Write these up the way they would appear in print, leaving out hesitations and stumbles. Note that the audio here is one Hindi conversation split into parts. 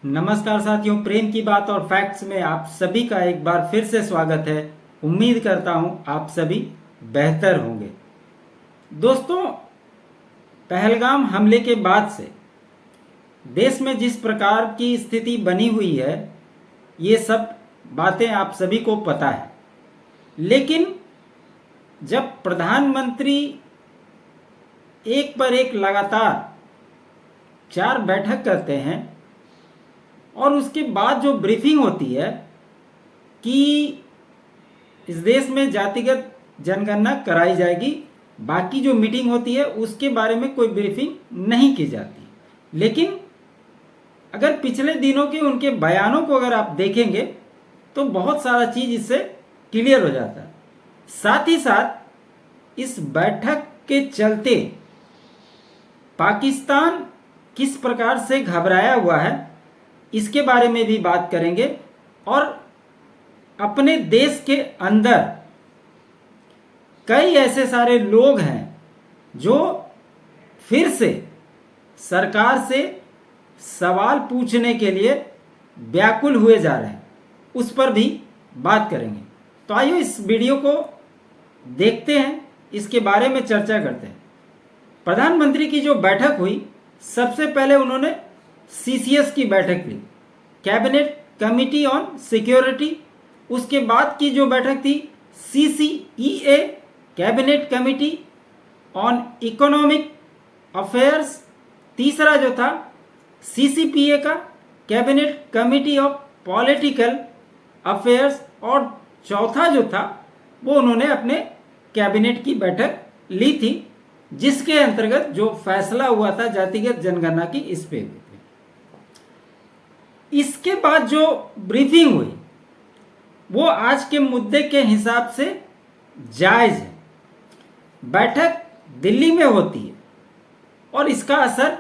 नमस्कार साथियों, प्रेम की बात और फैक्ट्स में आप सभी का एक बार फिर से स्वागत है। उम्मीद करता हूं आप सभी बेहतर होंगे। दोस्तों, पहलगाम हमले के बाद से देश में जिस प्रकार की स्थिति बनी हुई है, ये सब बातें आप सभी को पता है। लेकिन जब प्रधानमंत्री एक पर एक लगातार 4 बैठक करते हैं और उसके बाद जो ब्रीफिंग होती है कि इस देश में जातिगत जनगणना कराई जाएगी, बाकी जो मीटिंग होती है उसके बारे में कोई ब्रीफिंग नहीं की जाती। लेकिन अगर पिछले दिनों के उनके बयानों को अगर आप देखेंगे तो बहुत सारा चीज़ इससे क्लियर हो जाता है। साथ ही साथ इस बैठक के चलते पाकिस्तान किस प्रकार से घबराया हुआ है, इसके बारे में भी बात करेंगे। और अपने देश के अंदर कई ऐसे सारे लोग हैं जो फिर से सरकार से सवाल पूछने के लिए व्याकुल हुए जा रहे हैं, उस पर भी बात करेंगे। तो आइए इस वीडियो को देखते हैं, इसके बारे में चर्चा करते हैं। प्रधानमंत्री की जो बैठक हुई, सबसे पहले उन्होंने सीसीएस की बैठक ली, कैबिनेट कमिटी ऑन सिक्योरिटी। उसके बाद की जो बैठक थी CCEA, cabinet committee on economic affairs. तीसरा जो था सीसीपीए का, cabinet committee of political affairs. और चौथा जो था वो उन्होंने अपने कैबिनेट की बैठक ली थी, जिसके अंतर्गत जो फैसला हुआ था जातिगत जनगणना की, इस पे हुई थी। इसके बाद जो ब्रीफिंग हुई वो आज के मुद्दे के हिसाब से जायज है। बैठक दिल्ली में होती है और इसका असर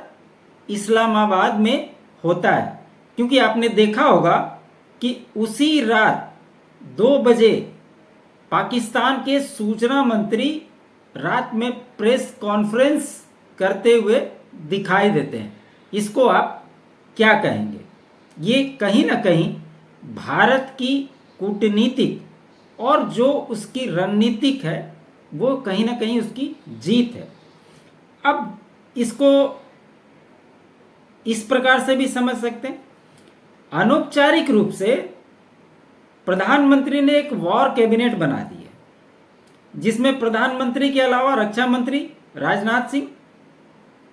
इस्लामाबाद में होता है, क्योंकि आपने देखा होगा कि उसी रात 2 बजे पाकिस्तान के सूचना मंत्री रात में प्रेस कॉन्फ्रेंस करते हुए दिखाई देते हैं। इसको आप क्या कहेंगे? ये कहीं ना कहीं भारत की कूटनीतिक और जो उसकी रणनीतिक है वो कहीं ना कहीं उसकी जीत है। अब इसको इस प्रकार से भी समझ सकते हैं, अनौपचारिक रूप से प्रधानमंत्री ने एक वॉर कैबिनेट बना दी है, जिसमें प्रधानमंत्री के अलावा रक्षा मंत्री राजनाथ सिंह,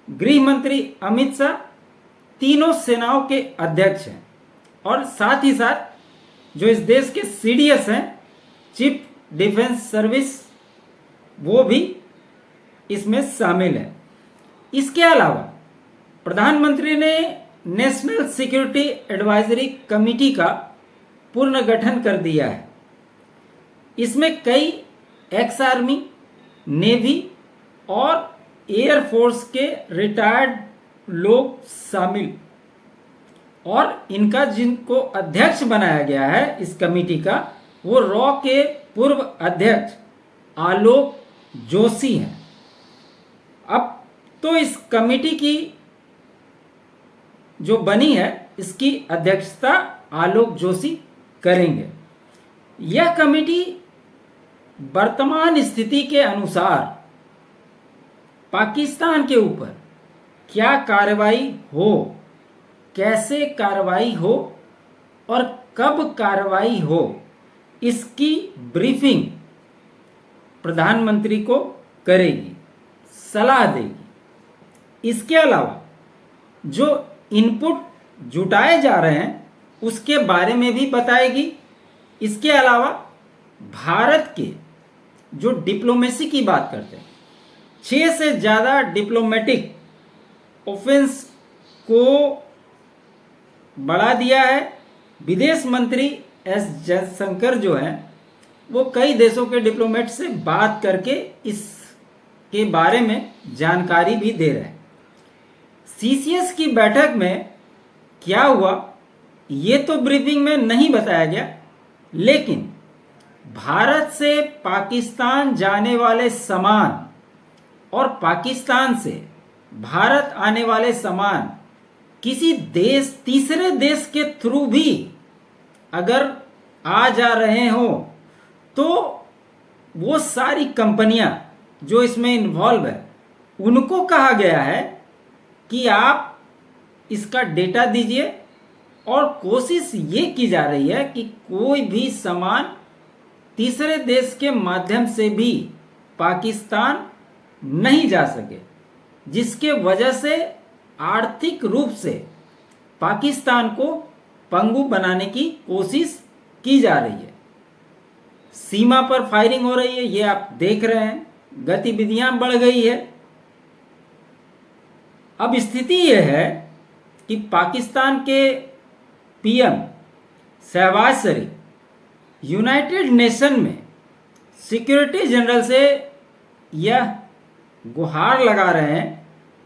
गृह मंत्री अमित शाह, तीनों सेनाओं के अध्यक्ष हैं। और साथ ही साथ जो इस देश के सीडीएस हैं, चीफ डिफेंस सर्विस, वो भी इसमें शामिल है। इसके अलावा प्रधानमंत्री ने नेशनल सिक्योरिटी एडवाइजरी कमेटी का पुनर्गठन कर दिया है। इसमें कई एक्स आर्मी, नेवी और एयरफोर्स के रिटायर्ड लोग शामिल, और इनका जिनको अध्यक्ष बनाया गया है इस कमेटी का, वो रॉ के पूर्व अध्यक्ष आलोक जोशी हैं। अब तो इस कमेटी की जो बनी है, इसकी अध्यक्षता आलोक जोशी करेंगे। यह कमेटी वर्तमान स्थिति के अनुसार पाकिस्तान के ऊपर क्या कार्रवाई हो, कैसे कार्रवाई हो और कब कार्रवाई हो, इसकी ब्रीफिंग प्रधानमंत्री को करेगी, सलाह देगी। इसके अलावा जो इनपुट जुटाए जा रहे हैं उसके बारे में भी बताएगी। इसके अलावा भारत के जो डिप्लोमेसी की बात करते हैं, 6 से ज़्यादा डिप्लोमेटिक ऑफेंस को बढ़ा दिया है। विदेश मंत्री एस जयशंकर जो हैं, वो कई देशों के डिप्लोमेट से बात करके इसके बारे में जानकारी भी दे रहे हैं। सीसीएस की बैठक में क्या हुआ ये तो ब्रीफिंग में नहीं बताया गया, लेकिन भारत से पाकिस्तान जाने वाले सामान और पाकिस्तान से भारत आने वाले सामान किसी देश, तीसरे देश के थ्रू भी अगर आ जा रहे हो तो वो सारी कंपनियां जो इसमें इन्वॉल्व है उनको कहा गया है कि आप इसका डेटा दीजिए, और कोशिश ये की जा रही है कि कोई भी सामान तीसरे देश के माध्यम से भी पाकिस्तान नहीं जा सके, जिसके वजह से आर्थिक रूप से पाकिस्तान को पंगु बनाने की कोशिश की जा रही है। सीमा पर फायरिंग हो रही है, ये आप देख रहे हैं, गतिविधियां बढ़ गई है। अब स्थिति यह है कि पाकिस्तान के पीएम शहबाज शरीफ यूनाइटेड नेशन में सिक्योरिटी जनरल से यह गुहार लगा रहे हैं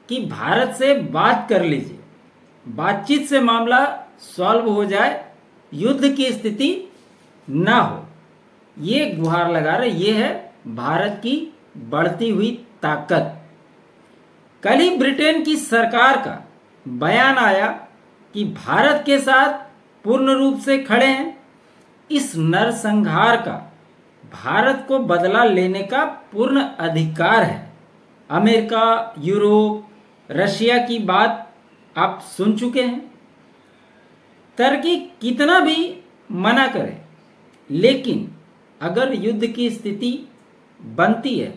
कि भारत से बात कर लीजिए, बातचीत से मामला सॉल्व हो जाए, युद्ध की स्थिति ना हो। ये गुहार लगा रहे, ये है भारत की बढ़ती हुई ताकत। कल ही ब्रिटेन की सरकार का बयान आया कि भारत के साथ पूर्ण रूप से खड़े हैं। इस नरसंहार का भारत को बदला लेने का पूर्ण अधिकार है। अमेरिका, यूरोप, रशिया की बात आप सुन चुके हैं। तुर्की कितना भी मना करे, लेकिन अगर युद्ध की स्थिति बनती है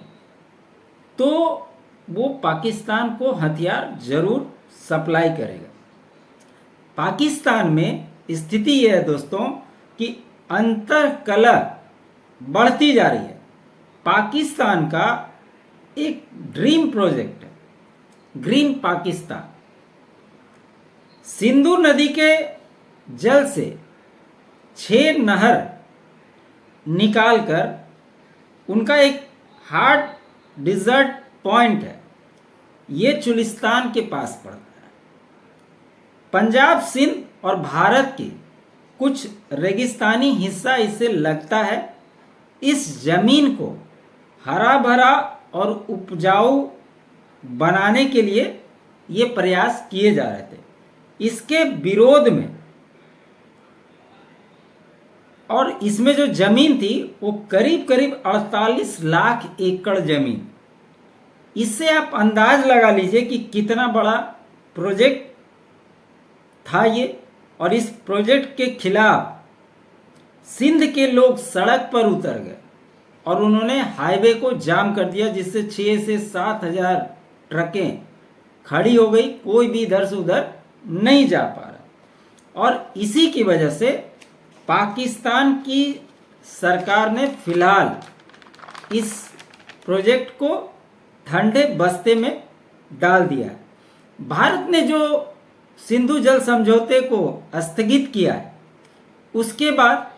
तो वो पाकिस्तान को हथियार जरूर सप्लाई करेगा। पाकिस्तान में स्थिति यह है दोस्तों कि अंतर्कलह बढ़ती जा रही है। पाकिस्तान का एक ड्रीम प्रोजेक्ट है ग्रीन पाकिस्तान। सिंधु नदी के जल से 6 नहर निकालकर उनका एक हार्ड डिजर्ट पॉइंट है, ये चुलिस्तान के पास पड़ता है। पंजाब, सिंध और भारत के कुछ रेगिस्तानी हिस्सा इससे लगता है। इस जमीन को हरा भरा और उपजाऊ बनाने के लिए ये प्रयास किए जा रहे थे। इसके विरोध में, और इसमें जो जमीन थी वो करीब करीब 48 लाख एकड़ जमीन। इससे आप अंदाज लगा लीजिए कि कितना बड़ा प्रोजेक्ट था ये। और इस प्रोजेक्ट के खिलाफ सिंध के लोग सड़क पर उतर गए और उन्होंने हाईवे को जाम कर दिया, जिससे 6 से 7 हजार ट्रकें खड़ी हो गई। कोई भी इधर से उधर नहीं जा पा रहा। और इसी की वजह से पाकिस्तान की सरकार ने फिलहाल इस प्रोजेक्ट को ठंडे बस्ते में डाल दिया है। भारत ने जो सिंधु जल समझौते को स्थगित किया है, उसके बाद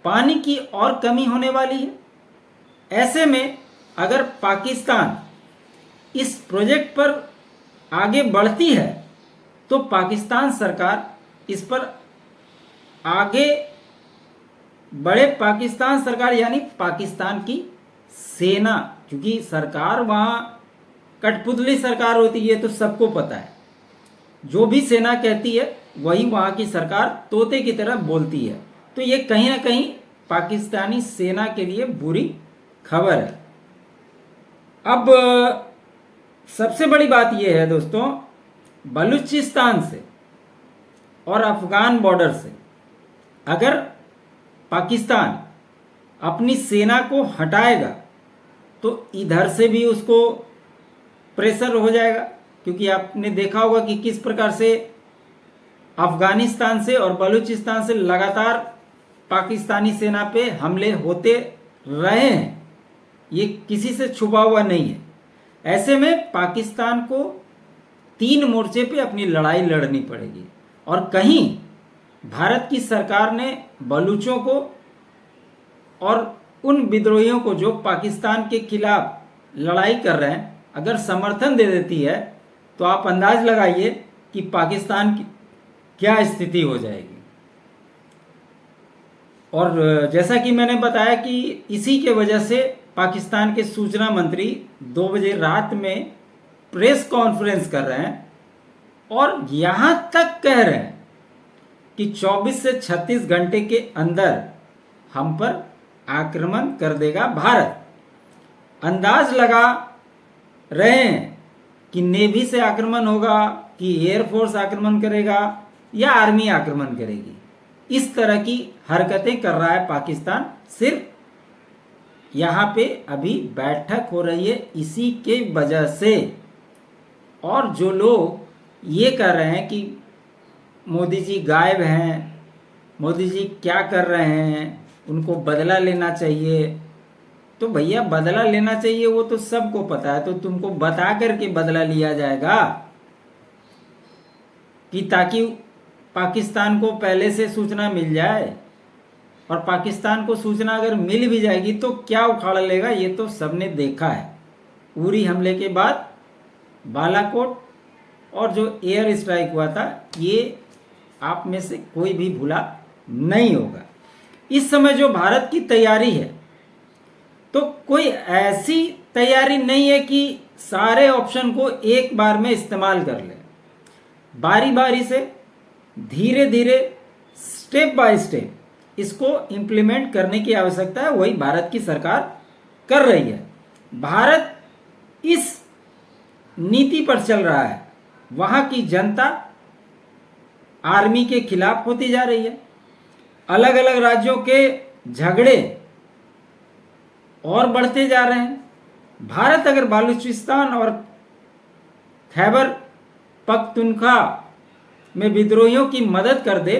पानी की और कमी होने वाली है। ऐसे में अगर पाकिस्तान इस प्रोजेक्ट पर आगे बढ़ती है तो पाकिस्तान सरकार इस पर आगे बढ़े। पाकिस्तान सरकार यानी पाकिस्तान की सेना, क्योंकि सरकार वहाँ कठपुतली सरकार होती है, तो सबको पता है। जो भी सेना कहती है वही वहाँ की सरकार तोते की तरह बोलती है। तो ये कहीं ना कहीं पाकिस्तानी सेना के लिए बुरी खबर है। अब सबसे बड़ी बात यह है दोस्तों, बलूचिस्तान से और अफगान बॉर्डर से अगर पाकिस्तान अपनी सेना को हटाएगा तो इधर से भी उसको प्रेशर हो जाएगा, क्योंकि आपने देखा होगा कि किस प्रकार से अफगानिस्तान से और बलूचिस्तान से लगातार पाकिस्तानी सेना पे हमले होते रहे हैं। ये किसी से छुपा हुआ नहीं है। ऐसे में पाकिस्तान को 3 मोर्चे पे अपनी लड़ाई लड़नी पड़ेगी। और कहीं भारत की सरकार ने बलूचों को और उन विद्रोहियों को जो पाकिस्तान के खिलाफ लड़ाई कर रहे हैं अगर समर्थन दे देती है तो आप अंदाज लगाइए कि पाकिस्तान की क्या स्थिति हो जाएगी। और जैसा कि मैंने बताया कि इसी के वजह से पाकिस्तान के सूचना मंत्री 2 बजे रात में प्रेस कॉन्फ्रेंस कर रहे हैं और यहां तक कह रहे हैं कि 24 से 36 घंटे के अंदर हम पर आक्रमण कर देगा भारत। अंदाज लगा रहे हैं कि नेवी से आक्रमण होगा, कि एयरफोर्स आक्रमण करेगा या आर्मी आक्रमण करेगी। इस तरह की हरकतें कर रहा है पाकिस्तान। सिर्फ यहाँ पे अभी बैठक हो रही है इसी के वजह से। और जो लोग ये कह रहे हैं कि मोदी जी गायब हैं, मोदी जी क्या कर रहे हैं, उनको बदला लेना चाहिए, तो भैया बदला लेना चाहिए वो तो सबको पता है। तो तुमको बता करके बदला लिया जाएगा कि ताकि पाकिस्तान को पहले से सूचना मिल जाए। और पाकिस्तान को सूचना अगर मिल भी जाएगी तो क्या उखाड़ लेगा, ये तो सबने देखा है। उरी हमले के बाद बालाकोट और जो एयर स्ट्राइक हुआ था, ये आप में से कोई भी भूला नहीं होगा। इस समय जो भारत की तैयारी है, तो कोई ऐसी तैयारी नहीं है कि सारे ऑप्शन को एक बार में इस्तेमाल कर ले। बारी बारी से, धीरे धीरे, स्टेप बाय स्टेप इसको इम्प्लीमेंट करने की आवश्यकता है। वही भारत की सरकार कर रही है। भारत इस नीति पर चल रहा है। वहां की जनता आर्मी के खिलाफ होती जा रही है। अलग अलग राज्यों के झगड़े और बढ़ते जा रहे हैं। भारत अगर बलूचिस्तान और खैबर पख्तूनख्वा में विद्रोहियों की मदद कर दे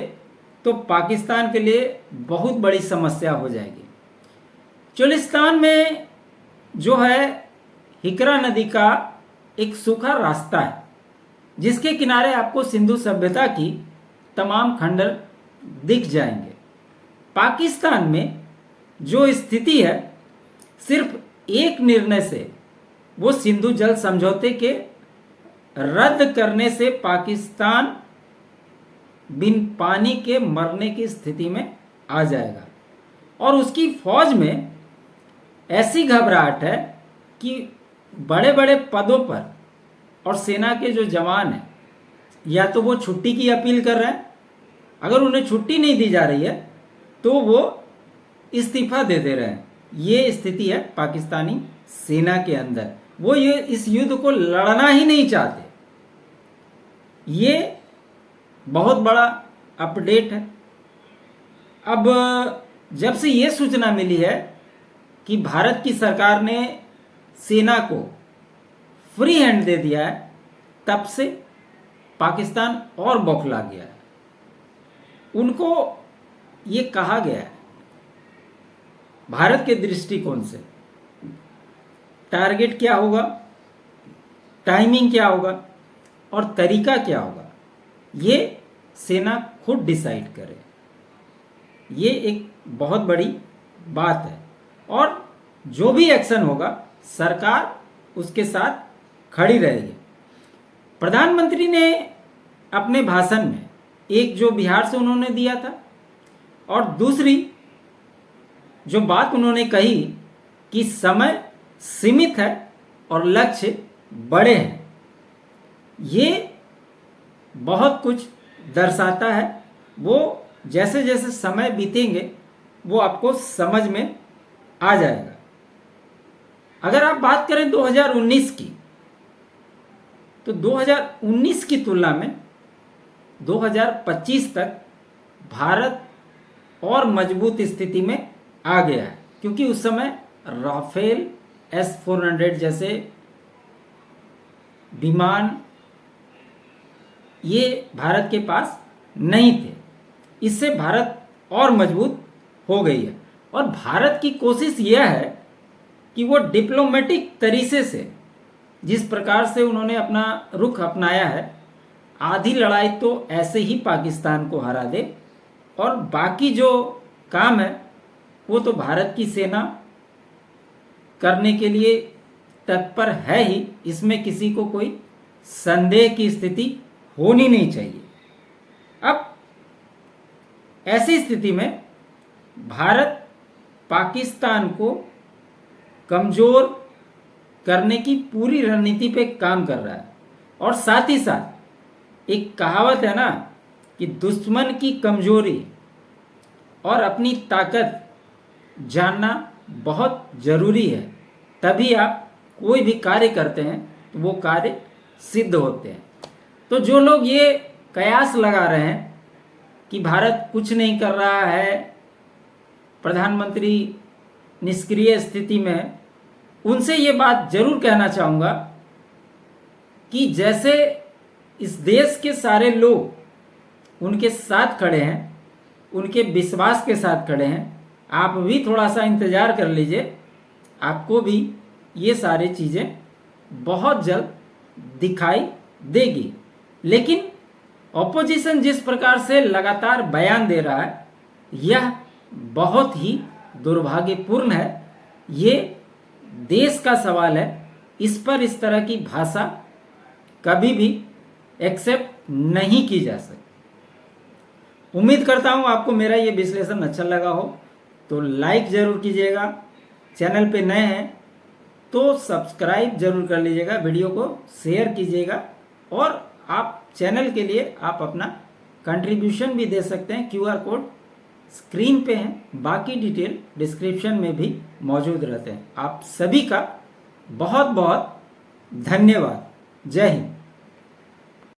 तो पाकिस्तान के लिए बहुत बड़ी समस्या हो जाएगी। चुलिस्तान में जो है हिकरा नदी का एक सूखा रास्ता है, जिसके किनारे आपको सिंधु सभ्यता की तमाम खंडर दिख जाएंगे। पाकिस्तान में जो स्थिति है, सिर्फ एक निर्णय से, वो सिंधु जल समझौते के रद्द करने से पाकिस्तान बिन पानी के मरने की स्थिति में आ जाएगा। और उसकी फौज में ऐसी घबराहट है कि बड़े बड़े पदों पर और सेना के जो जवान हैं, या तो वो छुट्टी की अपील कर रहे हैं, अगर उन्हें छुट्टी नहीं दी जा रही है तो वो इस्तीफा दे दे रहे हैं। ये स्थिति है पाकिस्तानी सेना के अंदर। वो ये इस युद्ध को लड़ना ही नहीं चाहते। ये बहुत बड़ा अपडेट है। अब जब से ये सूचना मिली है कि भारत की सरकार ने सेना को फ्री हैंड दे दिया है, तब से पाकिस्तान और बौखला गया है। उनको ये कहा गया है भारत के दृष्टिकोण से, टारगेट क्या होगा, टाइमिंग क्या होगा और तरीका क्या होगा, ये सेना खुद डिसाइड करे। ये एक बहुत बड़ी बात है। और जो भी एक्शन होगा, सरकार उसके साथ खड़ी रहेगी। प्रधानमंत्री ने अपने भाषण में एक जो बिहार से उन्होंने दिया था, और दूसरी जो बात उन्होंने कही कि समय सीमित है और लक्ष्य बड़े हैं, ये बहुत कुछ दर्शाता है। वो जैसे जैसे समय बीतेंगे वो आपको समझ में आ जाएगा। अगर आप बात करें 2019 की, तो 2019 की तुलना में 2025 तक भारत और मजबूत स्थिति में आ गया है, क्योंकि उस समय राफेल S-400 जैसे विमान ये भारत के पास नहीं थे। इससे भारत और मजबूत हो गई है। और भारत की कोशिश यह है कि वो डिप्लोमेटिक तरीके से, जिस प्रकार से उन्होंने अपना रुख अपनाया है, आधी लड़ाई तो ऐसे ही पाकिस्तान को हरा दे, और बाकी जो काम है वो तो भारत की सेना करने के लिए तत्पर है ही। इसमें किसी को कोई संदेह की स्थिति होनी नहीं चाहिए। अब ऐसी स्थिति में भारत पाकिस्तान को कमजोर करने की पूरी रणनीति पे काम कर रहा है, और साथ ही साथ एक कहावत है ना कि दुश्मन की कमजोरी और अपनी ताकत जानना बहुत जरूरी है, तभी आप कोई भी कार्य करते हैं तो वो कार्य सिद्ध होते हैं। तो जो लोग ये कयास लगा रहे हैं कि भारत कुछ नहीं कर रहा है, प्रधानमंत्री निष्क्रिय स्थिति में, उनसे ये बात जरूर कहना चाहूँगा कि जैसे इस देश के सारे लोग उनके साथ खड़े हैं, उनके विश्वास के साथ खड़े हैं, आप भी थोड़ा सा इंतज़ार कर लीजिए, आपको भी ये सारी चीज़ें बहुत जल्द दिखाई देगी। लेकिन ऑपोजिशन जिस प्रकार से लगातार बयान दे रहा है, यह बहुत ही दुर्भाग्यपूर्ण है। ये देश का सवाल है, इस पर इस तरह की भाषा कभी भी एक्सेप्ट नहीं की जा सकती। उम्मीद करता हूँ आपको मेरा ये विश्लेषण अच्छा लगा हो, तो लाइक ज़रूर कीजिएगा, चैनल पे नए हैं तो सब्सक्राइब जरूर कर लीजिएगा, वीडियो को शेयर कीजिएगा, और आप चैनल के लिए आप अपना कंट्रीब्यूशन भी दे सकते हैं। QR कोड स्क्रीन पे है, बाकी डिटेल डिस्क्रिप्शन में भी मौजूद रहते हैं। आप सभी का बहुत बहुत धन्यवाद। जय हिंद।